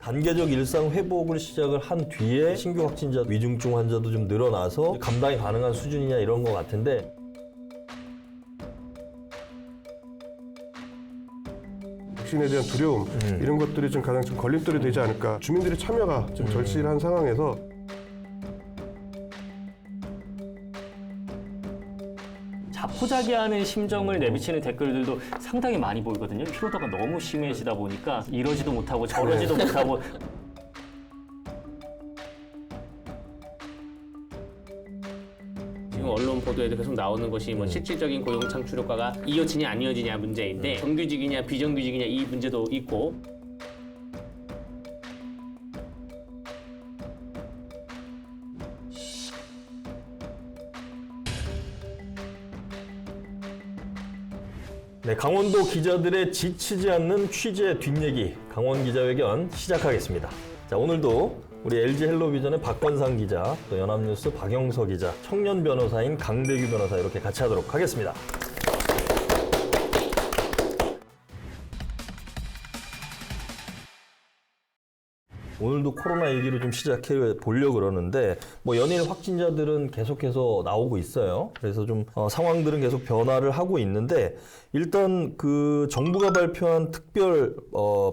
단계적 일상 회복을 시작을 한 뒤에 신규 확진자, 위중증 환자도 좀 늘어나서 감당이 가능한 수준이냐 이런 것 같은데, 백신에 대한 두려움 이런 것들이 좀 가장 좀 걸림돌이 되지 않을까. 주민들의 참여가 좀 절실한 상황에서 자포자기하는 심정을 내비치는 댓글들도 상당히 많이 보이거든요. 피로도가 너무 심해지다 보니까 이러지도 못하고 저러지도 못하고. 지금 언론 보도에도 계속 나오는 것이 뭐 실질적인 고용 창출 효과가 이어지냐 안 이어지냐 문제인데 정규직이냐 비정규직이냐 이 문제도 있고. 네, 강원도 기자들의 지치지 않는 취재 뒷얘기 강원 기자회견 시작하겠습니다. 자, 오늘도 우리 LG 헬로비전의 박건상 기자, 또 연합뉴스 박영서 기자, 청년 변호사인 강대규 변호사 이렇게 같이 하도록 하겠습니다. 오늘도 코로나 얘기로 좀 시작해 보려고 그러는데, 뭐 연일 확진자들은 계속해서 나오고 있어요. 그래서 좀 상황들은 계속 변화를 하고 있는데, 일단 그 정부가 발표한 특별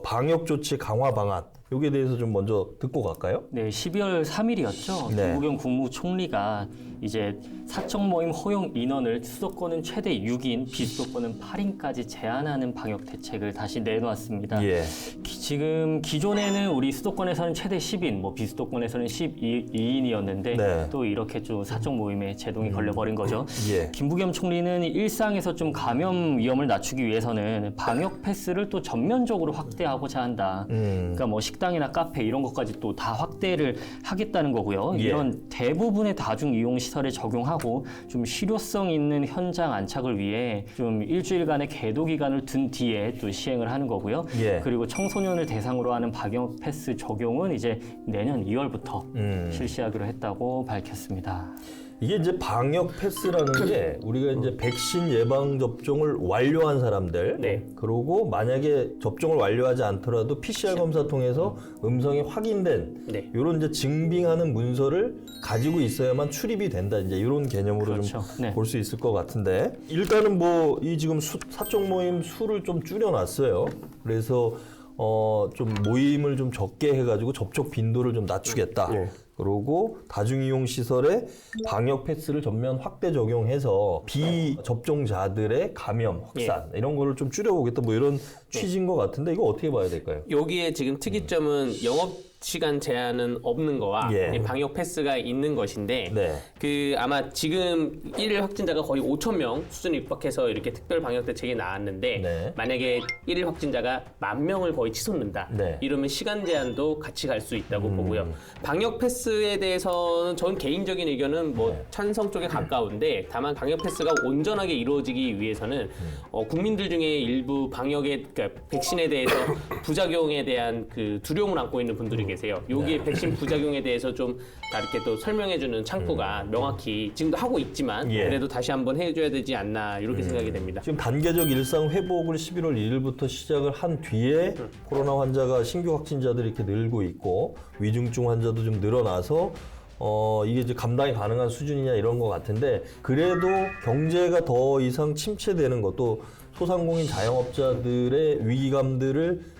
방역 조치 강화 방안, 여기에 대해서 좀 먼저 듣고 갈까요? 네, 12월 3일이었죠. 네. 김부겸 국무총리가 이제 사적 모임 허용 인원을 수도권은 최대 6인, 비수도권은 8인까지 제한하는 방역 대책을 다시 내놓았습니다. 예. 지금 기존에는 우리 수도권에서는 최대 10인, 뭐 비수도권에서는 12인이었는데 네. 또 이렇게 좀 사적 모임에 제동이 걸려버린 거죠. 예. 김부겸 총리는 일상에서 좀 감염 위험을 낮추기 위해서는 방역 패스를 또 전면적으로 확대하고자 한다. 그러니까 뭐 식당이나 카페 이런 것까지 또 다 확대를 하겠다는 거고요. 예. 이런 대부분의 다중 이용 시설에 적용하고 좀 실효성 있는 현장 안착을 위해 좀 일주일간의 계도 기간을 둔 뒤에 또 시행을 하는 거고요. 예. 그리고 청소년을 대상으로 하는 방역 패스 적용은 이제 내년 2월부터 실시하기로 했다고 밝혔습니다. 이게 이제 방역 패스라는 게 우리가 이제 백신 예방 접종을 완료한 사람들, 네. 그리고 만약에 접종을 완료하지 않더라도 PCR 검사 통해서 음성이 확인된 네. 이런 이제 증빙하는 문서를 가지고 있어야만 출입이 된다. 이제 이런 개념으로 그렇죠. 좀 네. 볼 수 있을 것 같은데, 일단은 뭐 이 지금 사적 모임 수를 좀 줄여놨어요. 그래서 좀 모임을 좀 적게 해가지고 접촉 빈도를 좀 낮추겠다. 예. 그리고 다중이용 시설에 방역 패스를 전면 확대 적용해서 비접종자들의 감염 확산 이런 거를 좀 줄여보겠다, 뭐 이런 취지인 것 같은데, 이거 어떻게 봐야 될까요? 여기에 지금 특이점은 영업 시간 제한은 없는 거와 예. 이 방역 패스가 있는 것인데 네. 그 아마 지금 1일 확진자가 거의 5,000명 수준에 육박해서 이렇게 특별 방역 대책이 나왔는데 네. 만약에 1일 확진자가 10,000명을 거의 치솟는다. 네. 이러면 시간 제한도 같이 갈 수 있다고 보고요. 방역 패스에 대해서는 전 개인적인 의견은 뭐 네. 찬성 쪽에 가까운데, 다만 방역 패스가 온전하게 이루어지기 위해서는 국민들 중에 일부 방역에, 그러니까 백신에 대해서 부작용에 대한 그 두려움을 안고 있는 분들이 계세요. 여기에 백신 부작용에 대해서 좀 이렇게 또 설명해주는 창구가 명확히 지금도 하고 있지만 예. 그래도 다시 한번 해줘야 되지 않나 이렇게 생각이 됩니다. 지금 단계적 일상 회복을 11월 1일부터 시작을 한 뒤에 코로나 환자가 신규 확진자들이 이렇게 늘고 있고 위중증 환자도 좀 늘어나서 이게 이제 감당이 가능한 수준이냐 이런 것 같은데, 그래도 경제가 더 이상 침체되는 것도 소상공인 자영업자들의 위기감들을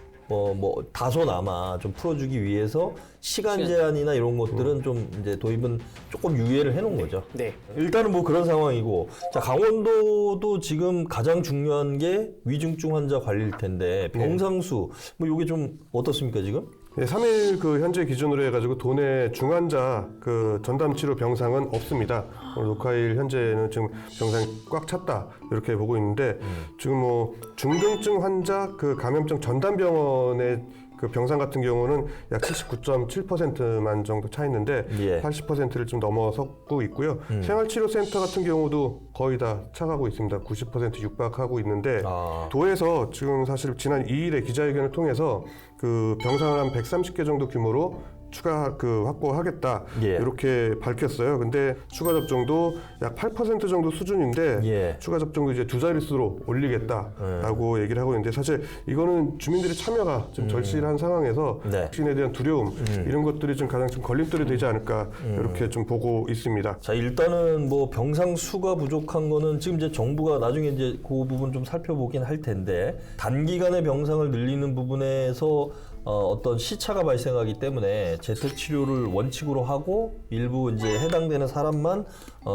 다소나마 좀 풀어주기 위해서 시간 제한이나 이런 것들은 좀 이제 도입은 조금 유예를 해놓은 거죠. 네. 일단은 뭐 그런 상황이고, 자, 강원도도 지금 가장 중요한 게 위중증 환자 관리일 텐데, 병상수 뭐 이게 좀 어떻습니까 지금? 네, 3일 그 현재 기준으로 해가지고 도내 중환자 그 전담 치료 병상은 없습니다. 오늘 녹화일 현재는 지금 병상이 꽉 찼다 이렇게 보고 있는데, 지금 뭐 중등증 환자 그 감염증 전담 병원의 그 병상 같은 경우는 약 79.7%만 정도 차 있는데 예. 80%를 좀 넘어서고 있고요. 생활치료센터 같은 경우도 거의 다 차가고 있습니다. 90% 육박하고 있는데, 도에서 지금 사실 지난 2일에 기자회견을 통해서 그 병상을 한 130개 정도 규모로 추가 확보하겠다 예. 이렇게 밝혔어요. 근데 추가 접종도 약 8% 정도 수준인데 예. 추가 접종도 이제 두 자릿수로 올리겠다라고 얘기를 하고 있는데 사실 이거는 주민들의 참여가 좀 절실한 상황에서 네. 백신에 대한 두려움 이런 것들이 좀 가장 좀 걸림돌이 되지 않을까 이렇게 좀 보고 있습니다. 자, 일단은 뭐 병상 수가 부족한 거는 지금 이제 정부가 나중에 이제 그 부분 좀 살펴보긴 할 텐데 단기간에 병상을 늘리는 부분에서 어떤 시차가 발생하기 때문에 재택 치료를 원칙으로 하고 일부 이제 해당되는 사람만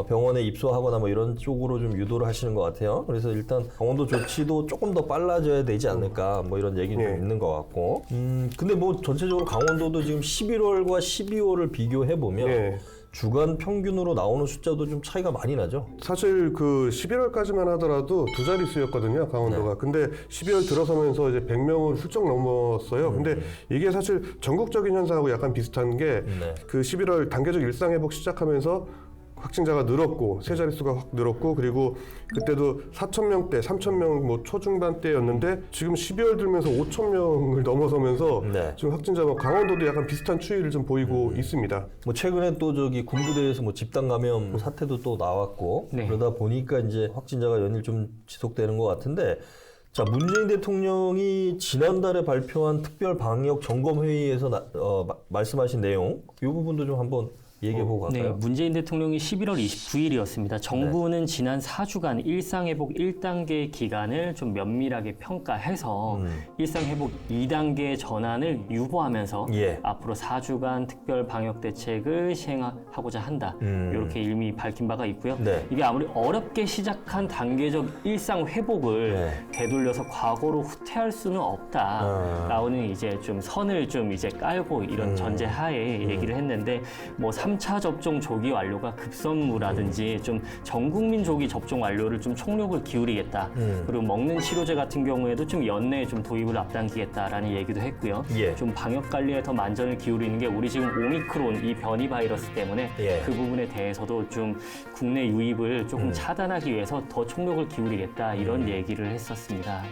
병원에 입소하거나 뭐 이런 쪽으로 좀 유도를 하시는 것 같아요. 그래서 일단 강원도 조치도 조금 더 빨라져야 되지 않을까 뭐 이런 얘기는 좀 있는 것 같고. 근데 뭐 전체적으로 강원도도 지금 11월과 12월을 비교해 보면 예. 주간 평균으로 나오는 숫자도 좀 차이가 많이 나죠. 사실 11월까지만 하더라도 두 자릿수였거든요, 강원도가. 근데 12월 들어서면서 이제 100명을 훌쩍 넘었어요. 근데 이게 사실 전국적인 현상하고 약간 비슷한 게 11월 단계적 일상 회복 시작하면서 확진자가 늘었고 세 자릿수가 확 늘었고 그리고 그때도 4,000명대, 3,000명 뭐 초중반대였는데 지금 12월 들면서 5,000명을 넘어서면서 지금 확진자가 강원도도 약간 비슷한 추이를 좀 보이고 있습니다. 뭐 최근에 또 저기 군부대에서 뭐 집단 감염 사태도 또 나왔고 그러다 보니까 이제 확진자가 연일 좀 지속되는 것 같은데 자, 문재인 대통령이 지난달에 발표한 특별 방역 점검 회의에서 말씀하신 내용 이 부분도 좀 한번 얘기해보고 갈까요? 네, 문재인 대통령이 11월 29일이었습니다. 정부는 지난 4주간 일상회복 1단계 기간을 좀 면밀하게 평가해서 일상회복 2단계 전환을 유보하면서 앞으로 4주간 특별 방역 대책을 시행하고자 한다. 이렇게 이미 밝힌 바가 있고요. 이게 아무리 어렵게 시작한 단계적 일상회복을 되돌려서 과거로 후퇴할 수는 없다. 라는 이제 좀 선을 좀 이제 깔고 이런 전제하에 얘기를 했는데 뭐 3차 접종 조기 완료가 급선무라든지 좀 전 국민 조기 접종 완료를 좀 총력을 기울이겠다. 그리고 먹는 치료제 같은 경우에도 좀 연내에 좀 도입을 앞당기겠다라는 얘기도 했고요. 좀 방역 관리에 더 만전을 기울이는 게 우리 지금 오미크론 이 변이 바이러스 때문에 그 부분에 대해서도 좀 국내 유입을 조금 차단하기 위해서 더 총력을 기울이겠다 이런 얘기를 했었습니다.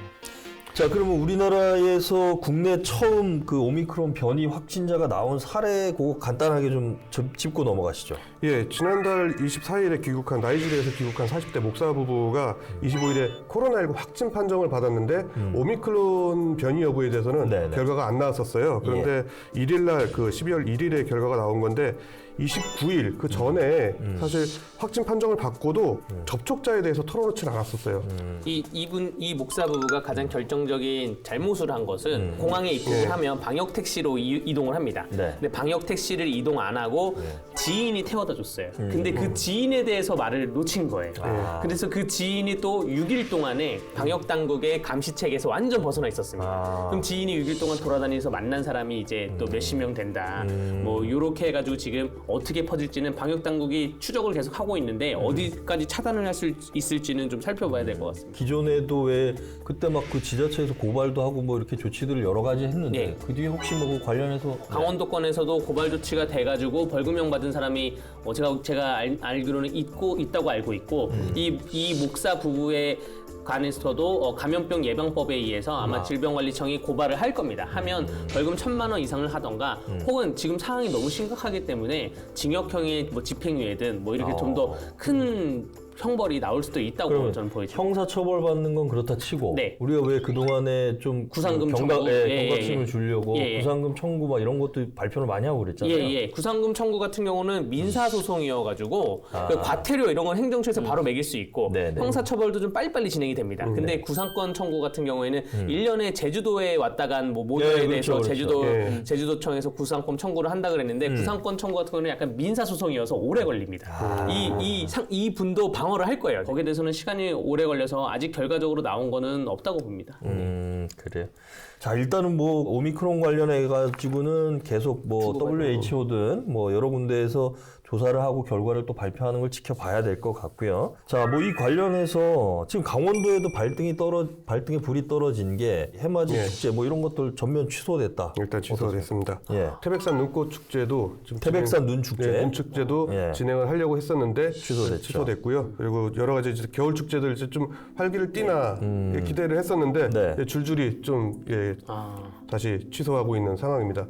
자, 그러면 우리나라에서 국내 처음 그 오미크론 변이 확진자가 나온 사례 그거 간단하게 좀 짚고 넘어가시죠. 예, 지난달 24일에 귀국한 나이지리아에서 귀국한 40대 목사 부부가 25일에 코로나19 확진 판정을 받았는데 오미크론 변이 여부에 대해서는 결과가 안 나왔었어요. 그런데 1일날 12월 1일에 결과가 나온 건데 29일 그 전에 사실 확진 판정을 받고도 접촉자에 대해서 털어놓지는 않았었어요. 이 목사 부부가 가장 결정적인 잘못을 한 것은 공항에 입국을 하면 방역 택시로 이동을 합니다. 근데 방역 택시를 이동 안 하고 지인이 태워다 줬어요. 근데 그 지인에 대해서 말을 놓친 거예요. 그래서 그 지인이 또 6일 동안에 방역 당국의 감시책에서 완전 벗어나 있었습니다. 그럼 지인이 6일 동안 돌아다니면서 만난 사람이 이제 또 몇십 명 된다. 뭐 요렇게 해가지고 지금 어떻게 퍼질지는 방역 당국이 추적을 계속 하고 있는데 어디까지 차단을 할 수 있을지는 좀 살펴봐야 될 것 같습니다. 기존에도 왜 그때 막 그 지자체에서 고발도 하고 뭐 이렇게 조치들을 여러 가지 했는데 그 뒤에 혹시 뭐 그 관련해서 강원도권에서도 고발 조치가 돼가지고 벌금형 받은 사람이 제가 알기로는 있다고 알고 있고 이 목사 부부의 관해서도 감염병 예방법에 의해서 아마 질병관리청이 고발을 할 겁니다. 하면 벌금 1,000만 원 이상을 하던가 혹은 지금 상황이 너무 심각하기 때문에 징역형의 뭐 집행유예든 뭐 이렇게 좀 더 큰 형벌이 나올 수도 있다고 저는 보여집니다. 형사처벌 받는 건 그렇다 치고 우리가 왜 그동안에 좀 구상금 경각심을 주려고 구상금 청구 막 이런 것도 발표를 많이 하고 그랬잖아요. 구상금 청구 같은 경우는 민사소송이어가지고 그 과태료 이런 건 행정처에서 바로 매길 수 있고 형사처벌도 좀 빨리빨리 진행이 됩니다. 근데 구상권 청구 같은 경우에는 1년에 제주도에 왔다 간 뭐 모녀에 대해서 제주도청에서 구상권 청구를 한다 그랬는데 구상권 청구 같은 경우는 약간 민사소송이어서 오래 걸립니다. 이 분도 방어를 할 거예요. 거기에 대해서는 시간이 오래 걸려서 아직 결과적으로 나온 거는 없다고 봅니다. 그래요. 자, 일단은 뭐 오미크론 관련해 가지고는 계속 뭐 WHO든 뭐 여러 군데에서 조사를 하고 결과를 또 발표하는 걸 지켜봐야 될 것 같고요. 자, 뭐 이 관련해서 지금 강원도에도 발등에 불이 떨어진 게 해맞이 축제 뭐 이런 것들 전면 취소됐다. 일단 취소됐습니다. 태백산 눈꽃 축제도 태백산 눈 축제, 눈 축제도 진행을 하려고 했었는데 취소됐고요. 그리고 여러 가지 이제 겨울 축제들 이제 좀 활기를 띠나 기대를 했었는데 줄줄이 좀 다시 취소하고 있는 상황입니다.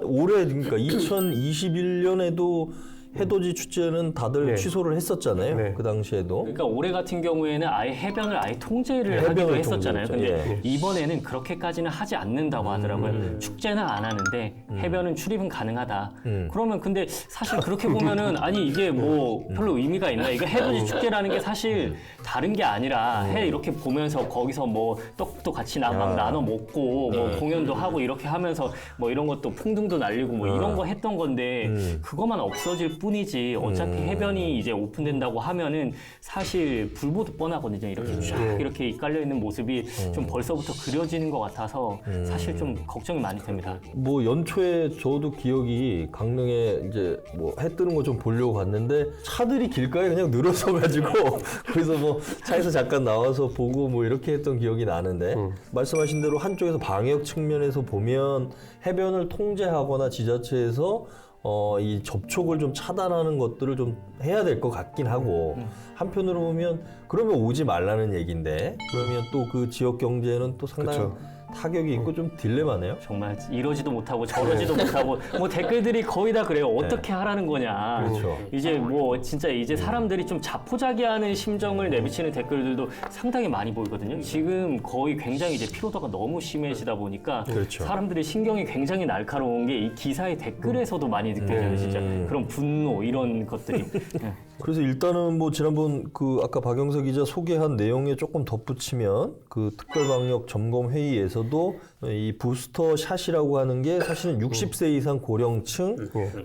올해 그러니까 2021년에도 해돋이 축제는 다들 네. 취소를 했었잖아요. 네. 그 당시에도. 그러니까 올해 같은 경우에는 아예 해변을 아예 통제를 네, 하기로 해변을 했었잖아요. 통제했죠. 근데 예. 이번에는 그렇게까지는 하지 않는다고 하더라고요. 축제는 안 하는데 해변은 출입은 가능하다. 그러면 근데 사실 그렇게 보면은 아니 이게 뭐 별로 의미가 있나? 이거 해돋이 축제라는 게 사실 다른 게 아니라 해 이렇게 보면서 거기서 뭐 떡도 같이 막 나눠 먹고 뭐 공연도 하고 이렇게 하면서 뭐 이런 것도 풍등도 날리고 뭐 이런 거 했던 건데 그것만 없어질 뿐이지 어차피 해변이 이제 오픈된다고 하면은 사실 불보듯 뻔하거든요. 이렇게 쫙 이렇게 깔려 있는 모습이 좀 벌써부터 그려지는 것 같아서 사실 좀 걱정이 많이 됩니다. 뭐 연초에 저도 기억이 강릉에 이제 뭐 해 뜨는 거 좀 보려고 갔는데 차들이 길가에 그냥 늘어서 가지고 그래서 뭐 차에서 잠깐 나와서 보고 뭐 이렇게 했던 기억이 나는데 말씀하신 대로 한쪽에서 방역 측면에서 보면 해변을 통제하거나 지자체에서 이 접촉을 좀 차단하는 것들을 좀 해야 될 것 같긴 하고 한편으로 보면 그러면 오지 말라는 얘기인데 그러면 또 그 지역 경제는 또 상당한 그쵸. 타격이 있고 좀 딜레마네요. 정말 이러지도 못하고 저러지도 못하고 뭐 댓글들이 거의 다 그래요. 어떻게 하라는 거냐. 그렇죠. 이제 뭐 진짜 이제 사람들이 좀 자포자기하는 심정을 내비치는 댓글들도 상당히 많이 보이거든요. 지금 거의 굉장히 이제 피로도가 너무 심해지다 보니까 그렇죠. 사람들의 신경이 굉장히 날카로운 게 이 기사의 댓글에서도 많이 느껴져요. 진짜 그런 분노 이런 것들이. 네. 그래서 일단은 뭐 지난번 그 아까 박영석 기자 소개한 내용에 조금 덧붙이면 그 특별방역 점검 회의에서도 이 부스터 샷이라고 하는 게 사실은 60세 이상 고령층,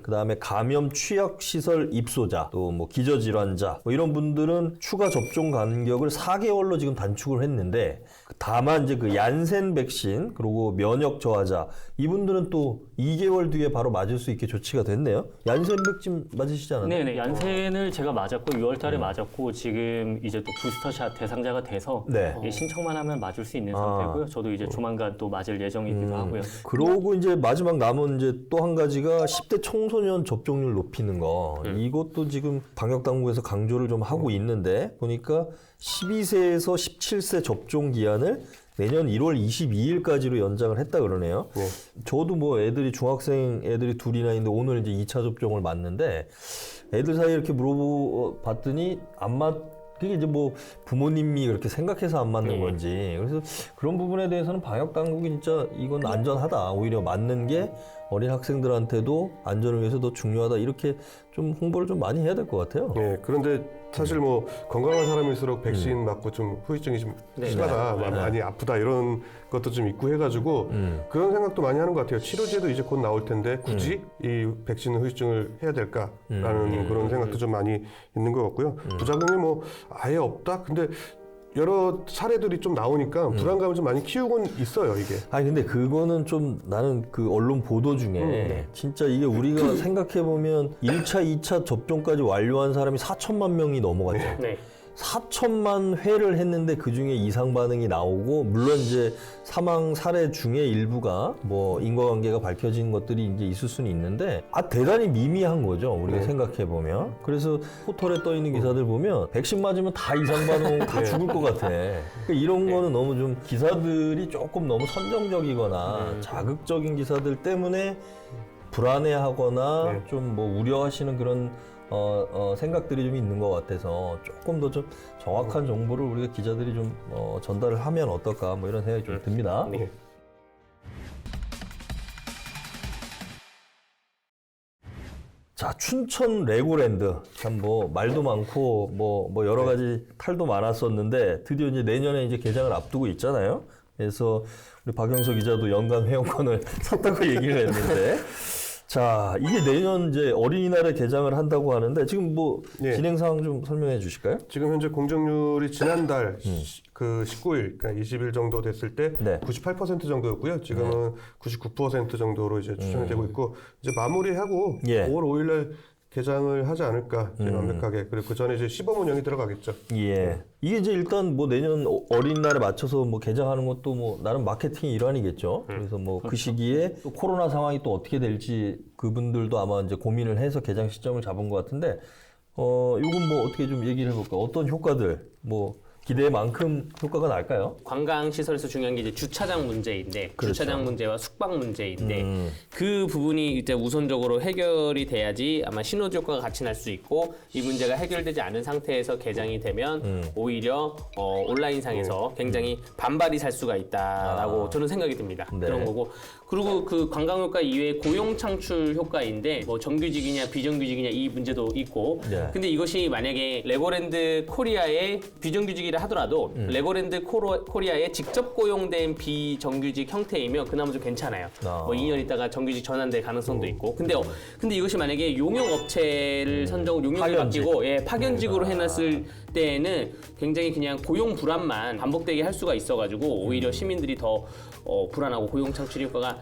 그다음에 감염 취약 시설 입소자, 또 뭐 기저질환자 뭐 이런 분들은 추가 접종 간격을 4개월로 지금 단축을 했는데 다만 이제 그 얀센 백신 그리고 면역 저하자 이분들은 또 2개월 뒤에 바로 맞을 수 있게 조치가 됐네요. 얀센 백신 맞으시지 않았나요? 네네. 얀센을 제가 맞았고 6월 달에 맞았고 지금 이제 또 부스터샷 대상자가 돼서 네. 예, 신청만 하면 맞을 수 있는 상태고요. 저도 이제 조만간 또 맞을 예정이기도 하고요. 그러고 이제 마지막 남은 이제 또 한 가지가 10대 청소년 접종률 높이는 거. 이것도 지금 방역 당국에서 강조를 좀 하고 있는데 보니까 12세에서 17세 접종 기한을 내년 1월 22일까지로 연장을 했다 그러네요. 저도 뭐 애들이 중학생 애들이 둘이나 있는데 오늘 이제 2차 접종을 맞는데 애들 사이에 이렇게 물어봤더니 그게 이제 뭐 부모님이 그렇게 생각해서 안 맞는 건지 그래서 그런 부분에 대해서는 방역 당국이 진짜 이건 안전하다 오히려 맞는 게 어린 학생들한테도 안전을 위해서 더 중요하다 이렇게 좀 홍보를 좀 많이 해야 될 것 같아요. 네, 그런데 사실 뭐 건강한 사람일수록 백신 맞고 좀 후유증이 좀 심하다, 많이 아프다 이런 것도 좀 있고 해가지고 그런 생각도 많이 하는 것 같아요. 치료제도 이제 곧 나올 텐데 굳이 이 백신 후유증을 해야 될까라는 그런 생각도 좀 많이 있는 것 같고요. 부작용이 뭐 아예 없다? 근데 여러 사례들이 좀 나오니까 불안감을 좀 많이 키우곤 있어요, 이게. 아니 근데 그거는 좀 나는 그 언론 보도 중에 진짜 이게 우리가 생각해 보면 1차, 2차 접종까지 완료한 사람이 4천만 명이 넘어갔죠. 네. 4천만 회를 했는데 그 중에 이상 반응이 나오고 물론 이제 사망 사례 중에 일부가 뭐 인과관계가 밝혀진 것들이 이제 있을 수는 있는데 대단히 미미한 거죠 우리가 생각해 보면. 그래서 포털에 떠 있는 기사들 보면 백신 맞으면 다 이상 반응 다 죽을 것 같아. 그러니까 이런 거는 너무 좀 기사들이 조금 너무 선정적이거나 자극적인 기사들 때문에 불안해하거나 좀 뭐 우려하시는 그런 생각들이 좀 있는 것 같아서 조금 더 좀 정확한 정보를 우리가 기자들이 좀 전달을 하면 어떨까 뭐 이런 생각이 좀 듭니다. 네. 자, 춘천 레고랜드 참 뭐 말도 많고 뭐 여러 가지 탈도 많았었는데 드디어 이제 내년에 이제 개장을 앞두고 있잖아요. 그래서 우리 박영석 기자도 연간 회원권을 샀다고 얘기를 했는데. 자, 이게 내년 이제 어린이날에 개장을 한다고 하는데 지금 뭐 예. 진행 상황 좀 설명해 주실까요? 지금 현재 공정률이 지난달 그 19일, 그러니까 20일 정도 됐을 때 네. 98% 정도였고요. 지금은 99% 정도로 이제 추정이 되고 있고 이제 마무리하고 예. 5월 5일날 개장을 하지 않을까 이제 완벽하게. 그리고 그 전에 이제 시범 운영이 들어가겠죠. 예. 이게 이제 일단 뭐 내년 어린이날에 맞춰서 뭐 개장하는 것도 뭐 나름 마케팅 일환이겠죠. 그래서 뭐 그 시기에 또 코로나 상황이 또 어떻게 될지 그분들도 아마 이제 고민을 해서 개장 시점을 잡은 것 같은데, 요건 뭐 어떻게 좀 얘기를 해볼까? 어떤 효과들, 뭐 기대만큼 효과가 날까요? 관광 시설에서 중요한 게 이제 주차장 문제인데 그렇죠. 주차장 문제와 숙박 문제인데 그 부분이 이제 우선적으로 해결이 돼야지 아마 시너지 효과가 같이 날 수 있고 이 문제가 해결되지 않은 상태에서 개장이 되면 오히려 온라인상에서 굉장히 반발이 살 수가 있다라고 저는 생각이 듭니다. 네. 그런 거고 그리고 그 관광 효과 이외에 고용 창출 효과인데 뭐 정규직이냐 비정규직이냐 이 문제도 있고 네. 근데 이것이 만약에 레고랜드 코리아의 비정규직이라 하더라도 레고랜드 코리아에 직접 고용된 비정규직 형태이면 그나마 좀 괜찮아요. 뭐 2년 있다가 정규직 전환될 가능성도 있고. 근데 이것이 만약에 용역 업체를 선정을 용역을 파견직. 맡기고 파견직으로 해놨을 때에는 굉장히 그냥 고용 불안만 반복되게 할 수가 있어가지고 오히려 시민들이 더 불안하고 고용 창출 효과가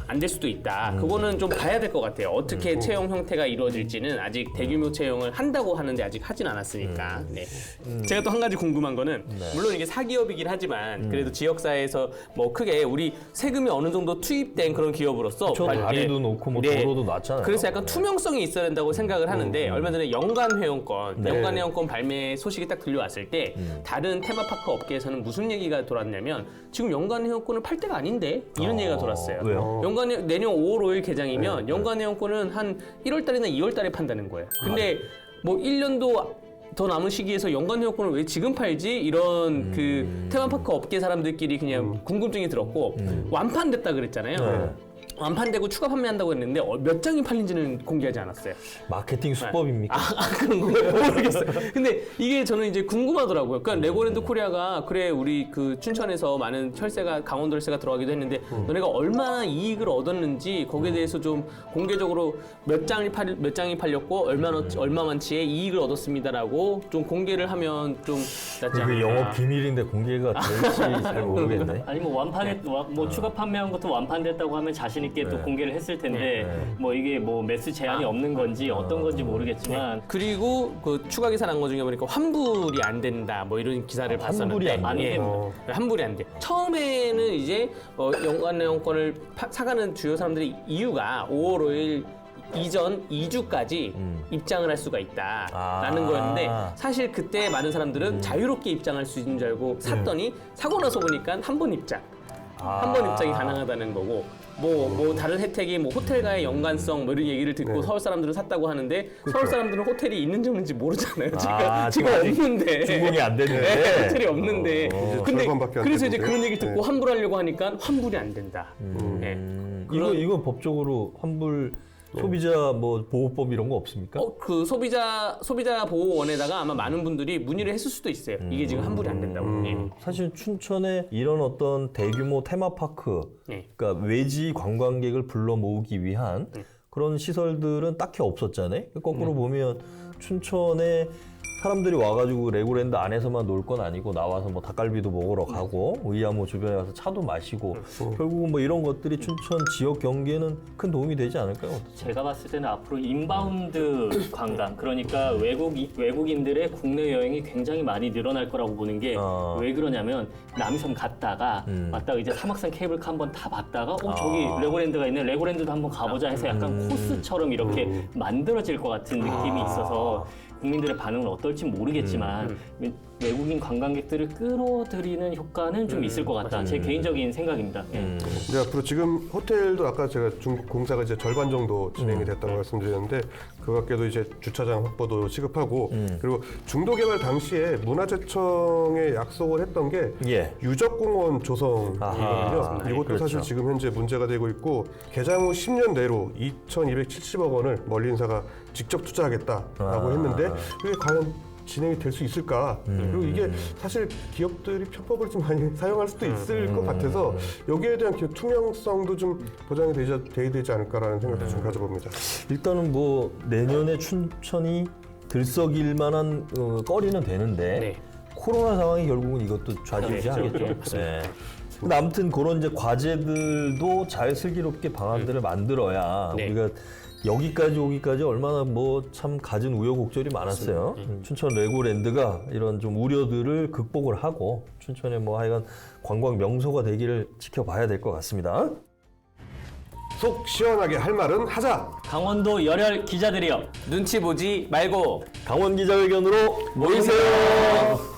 안 될 수도 있다. 그거는 좀 봐야 될 것 같아요. 어떻게 채용 형태가 이루어질지는 아직 대규모 채용을 한다고 하는데 아직 하진 않았으니까. 네. 제가 또 한 가지 궁금한 거는 물론 이게 사기업이긴 하지만 그래도 지역사회에서 뭐 크게 우리 세금이 어느 정도 투입된 그런 기업으로서 저 다리도 놓고 뭐 도로도 놨잖아요. 그래서 약간 투명성이 있어야 된다고 생각을 하는데 얼마 전에 연간 회원권, 네. 연간 회원권 발매 소식이 딱 들려왔을 때 다른 테마파크 업계에서는 무슨 얘기가 돌았냐면 지금 연간 회원권을 팔 때가 아닌데 이런 얘기가 돌았어요. 왜요? 연간 내년 5월 5일 개장이면 연간 회원권은 한 1월 달이나 2월 달에 판다는 거예요. 근데 뭐 1년도 더 남은 시기에서 연간 회원권을 왜 지금 팔지? 이런 그 테마파크 업계 사람들끼리 그냥 궁금증이 들었고 완판됐다 그랬잖아요. 네. 완판되고 추가 판매한다고 했는데 몇 장이 팔린지는 공개하지 않았어요. 마케팅 수법입니까? 그런 거예요? 모르겠어요. 근데 이게 저는 이제 궁금하더라고요. 그러니까 레고랜드 코리아가 그래 우리 그 춘천에서 많은 혈세가 강원도 혈세가 들어가기도 했는데 너네가 얼마나 이익을 얻었는지 거기에 대해서 좀 공개적으로 몇 장이 팔렸고 얼마만치의 이익을 얻었습니다라고 좀 공개를 하면 좀 낫지 그게 않을까. 영업 비밀인데 공개가 될지 잘 모르겠네. 아니 뭐 뭐 추가 판매한 것도 완판됐다고 하면 자신 있게 또 공개를 했을 텐데 뭐 이게 뭐 매수 제한이 없는 건지 어떤 건지 모르겠지만 그리고 그 추가 기사 난 거 중에 보니까 환불이 안 된다 뭐 이런 기사를 봤었는데 환불이 안 돼요? 환불이 안 돼. 처음에는 이제 연간 회원권을 사가는 주요 사람들의 이유가 5월 5일 이전 2주까지 입장을 할 수가 있다라는 거였는데 사실 그때 많은 사람들은 자유롭게 입장할 수 있는 줄 알고 샀더니 사고 나서 보니까 한 번 입장. 한 번 입장이 가능하다는 거고 뭐 다른 혜택이 뭐 호텔과의 연관성 뭐 이런 얘기를 듣고 서울 사람들은 샀다고 하는데 서울 사람들은 호텔이 있는지 없는지 모르잖아요. 지금 없는데 준공이 안 됐는데. 네, 호텔이 없는데 근데 절반밖에 안 그래서 이제 됐는데. 그런 얘기 듣고 환불하려고 하니까 환불이 안 된다. 네. 이거 법적으로 환불 소비자 뭐 보호법 이런 거 없습니까? 그 소비자 보호원에다가 아마 많은 분들이 문의를 했을 수도 있어요. 이게 지금 환불이 안 된다고. 예. 사실 춘천에 이런 어떤 대규모 테마파크, 네. 그러니까 외지 관광객을 불러 모으기 위한 그런 시설들은 딱히 없었잖아요. 거꾸로 보면 춘천에 사람들이 와가지고 레고랜드 안에서만 놀 건 아니고 나와서 뭐 닭갈비도 먹으러 가고 의암호 주변에 가서 차도 마시고 결국은 뭐 이런 것들이 춘천 지역 경기에는 큰 도움이 되지 않을까요? 제가 봤을 때는 앞으로 인바운드 관광, 그러니까 외국인들의 국내 여행이 굉장히 많이 늘어날 거라고 보는 게 왜 그러냐면 남섬 갔다가 왔다가 이제 사막산 케이블카 한번 다 봤다가 저기 레고랜드가 있네, 레고랜드도 한번 가보자 해서 약간 코스처럼 이렇게 만들어질 것 같은 느낌이 있어서 국민들의 반응은 어떨지 모르겠지만 외국인 관광객들을 끌어들이는 효과는 좀 있을 것 같다. 제 개인적인 생각입니다. 이제 앞으로 지금 호텔도 아까 제가 공사가 이제 절반 정도 진행이 됐다고 말씀드렸는데 그 밖에도 이제 주차장 확보도 시급하고 그리고 중도 개발 당시에 문화재청에 약속을 했던 게 예. 유적공원 조성이거든요. 이것도 그렇죠. 사실 지금 현재 문제가 되고 있고 개장 후 10년 내로 2,270억 원을 멀린사가 직접 투자하겠다라고 했는데 그게 과연 진행이 될 수 있을까? 그리고 이게 사실 기업들이 편법을 좀 많이 사용할 수도 있을 것 같아서 여기에 대한 투명성도 좀 보장이 돼야 되지 않을까라는 생각도 좀 가져봅니다. 일단은 뭐 내년에 춘천이 들썩일 만한 거리는 되는데 네. 코로나 상황이 결국은 이것도 좌지우지하겠죠. 네. 근데 아무튼 그런 이제 과제들도 잘 슬기롭게 방안들을 만들어야 네. 우리가 여기까지 오기까지 얼마나 뭐 참 갖은 우여곡절이 많았어요. 춘천 레고랜드가 이런 좀 우려들을 극복을 하고 춘천에 뭐 하여간 관광 명소가 되기를 지켜봐야 될 것 같습니다. 속 시원하게 할 말은 하자. 강원도 열혈 기자들이요. 눈치 보지 말고 강원 기자회견으로 모이세요.